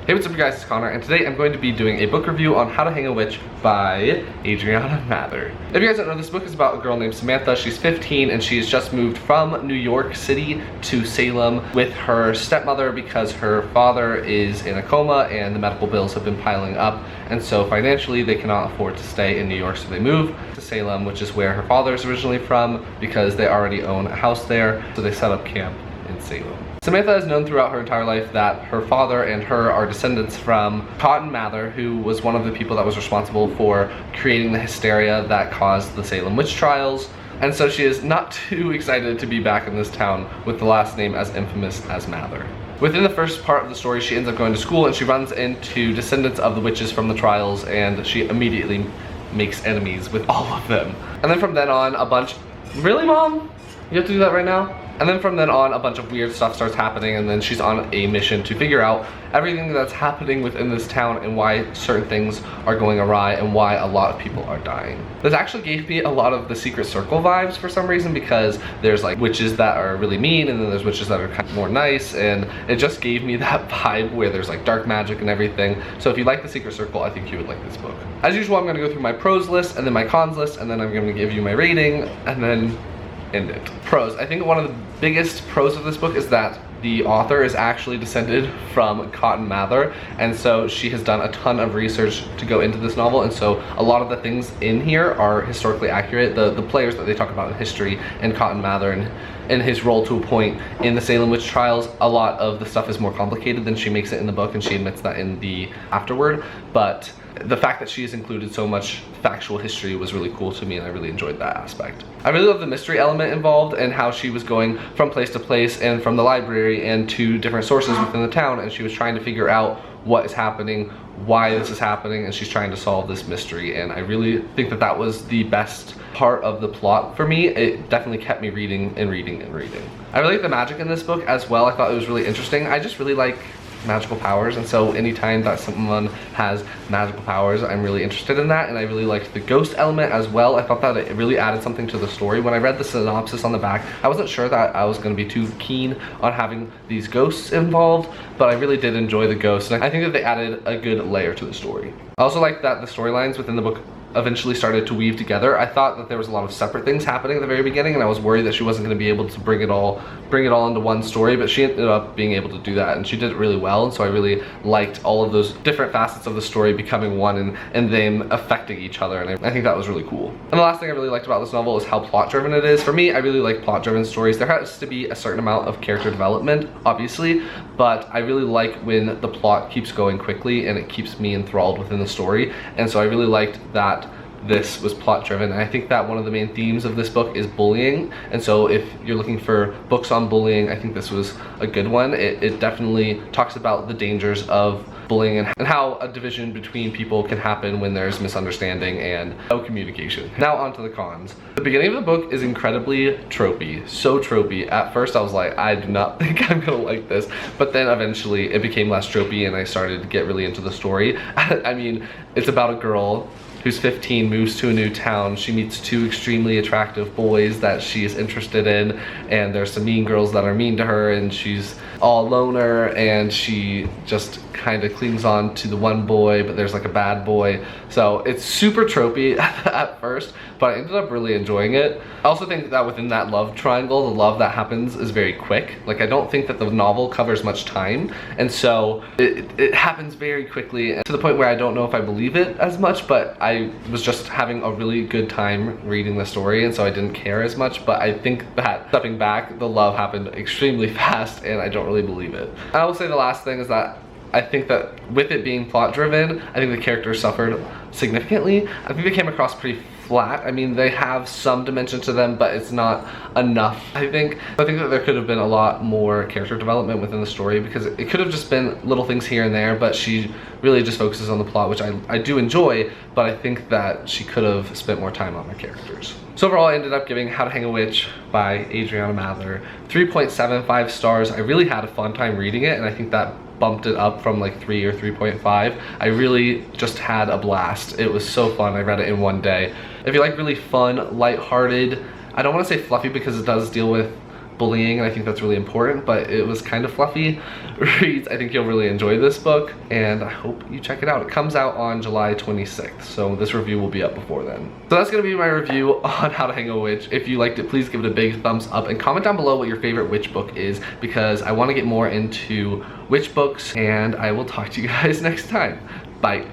Hey, what's up you guys, it's Connor, and today I'm going to be doing a book review on How to Hang a Witch by Adriana Mather. If you guys don't know, this book is about a girl named Samantha. She's 15 and she's just moved from New York City to Salem with her stepmother because her father is in a coma and the medical bills have been piling up, and so financially they cannot afford to stay in New York, so they move to Salem, which is where her father is originally from, because they already own a house there, so they set up camp in Salem. Samantha has known throughout her entire life that her father and her are descendants from Cotton Mather, who was one of the people that was responsible for creating the hysteria that caused the Salem witch trials. And so she is not too excited to be back in this town with the last name as infamous as Mather. Within the first part of the story, she ends up going to school and she runs into descendants of the witches from the trials, and she immediately makes enemies with all of them. And then from then on, Really, Mom? You have to do that right now? And then from then on, a bunch of weird stuff starts happening, and then she's on a mission to figure out everything that's happening within this town and why certain things are going awry and why a lot of people are dying. This actually gave me a lot of the Secret Circle vibes for some reason, because there's like witches that are really mean and then there's witches that are kind of more nice, and it just gave me that vibe where there's like dark magic and everything. So if you like the Secret Circle, I think you would like this book. As usual, I'm going to go through my pros list and then my cons list, and then I'm going to give you my rating and then end it. Pros. I think one of the biggest pros of this book is that the author is actually descended from Cotton Mather, and so she has done a ton of research to go into this novel, and so a lot of the things in here are historically accurate. The players that they talk about in history and Cotton Mather and his role to a point in the Salem witch trials, a lot of the stuff is more complicated than she makes it in the book, and she admits that in the afterword. But the fact that she has included so much factual history was really cool to me, and I really enjoyed that aspect. I really love the mystery element involved and how she was going from place to place and from the library and to different sources within the town, and she was trying to figure out what is happening, why this is happening, and she's trying to solve this mystery. And I really think that that was the best part of the plot for me. It definitely kept me reading and reading and reading. I really like the magic in this book as well. I thought it was really interesting. I just really like magical powers, and so anytime that someone has magical powers, I'm really interested in that. And I really liked the ghost element as well. I thought that it really added something to the story. When I read the synopsis on the back, I wasn't sure that I was going to be too keen on having these ghosts involved, but I really did enjoy the ghosts, and I think that they added a good layer to the story. I also like that the storylines within the book eventually started to weave together. I thought that there was a lot of separate things happening at the very beginning, and I was worried that she wasn't going to be able to bring it all into one story, but she ended up being able to do that, and she did it really well. And so I really liked all of those different facets of the story becoming one and them affecting each other, and I think that was really cool. And the last thing I really liked about this novel is how plot driven it is. For me, I really like plot driven stories. There has to be a certain amount of character development, obviously, but I really like when the plot keeps going quickly and it keeps me enthralled within the story. And so I really liked that this was plot driven. I think that one of the main themes of this book is bullying, and so if you're looking for books on bullying, I think this was a good one. It definitely talks about the dangers of bullying and how a division between people can happen when there's misunderstanding and no communication. Now on to the cons. The beginning of the book is incredibly tropey, so tropey. At first I was like, I do not think I'm gonna like this, but then eventually it became less tropey and I started to get really into the story. I mean, it's about a girl who's 15, moves to a new town. She meets two extremely attractive boys that she is interested in, and there's some mean girls that are mean to her, and she's all loner, and she just kind of clings on to the one boy, but there's like a bad boy. So it's super tropey at first, but I ended up really enjoying it. I also think that within that love triangle, the love that happens is very quick. Like, I don't think that the novel covers much time, and so it happens very quickly, to the point where I don't know if I believe it as much, but I was just having a really good time reading the story, and so I didn't care as much. But I think that stepping back, the love happened extremely fast, and I don't really believe it. I will say the last thing is that I think that with it being plot driven, I think the characters suffered significantly. I think they came across pretty flat. I mean, they have some dimension to them, but it's not enough, I think. I think that there could have been a lot more character development within the story, because it could have just been little things here and there, but she really just focuses on the plot, which I do enjoy, but I think that she could have spent more time on her characters. So overall, I ended up giving How to Hang a Witch by Adriana Mather 3.75 stars. I really had a fun time reading it, and I think that bumped it up from like 3 or 3.5. I really just had a blast. It was so fun. I read it in one day. If you like really fun, lighthearted, I don't want to say fluffy because it does deal with bullying, and I think that's really important, but it was kind of fluffy reads. I think you'll really enjoy this book, and I hope you check it out. It comes out on July 26th, so this review will be up before then. So that's gonna be my review on How to Hang a Witch. If you liked it, please give it a big thumbs up and comment down below what your favorite witch book is, because I want to get more into witch books, and I will talk to you guys next time. Bye.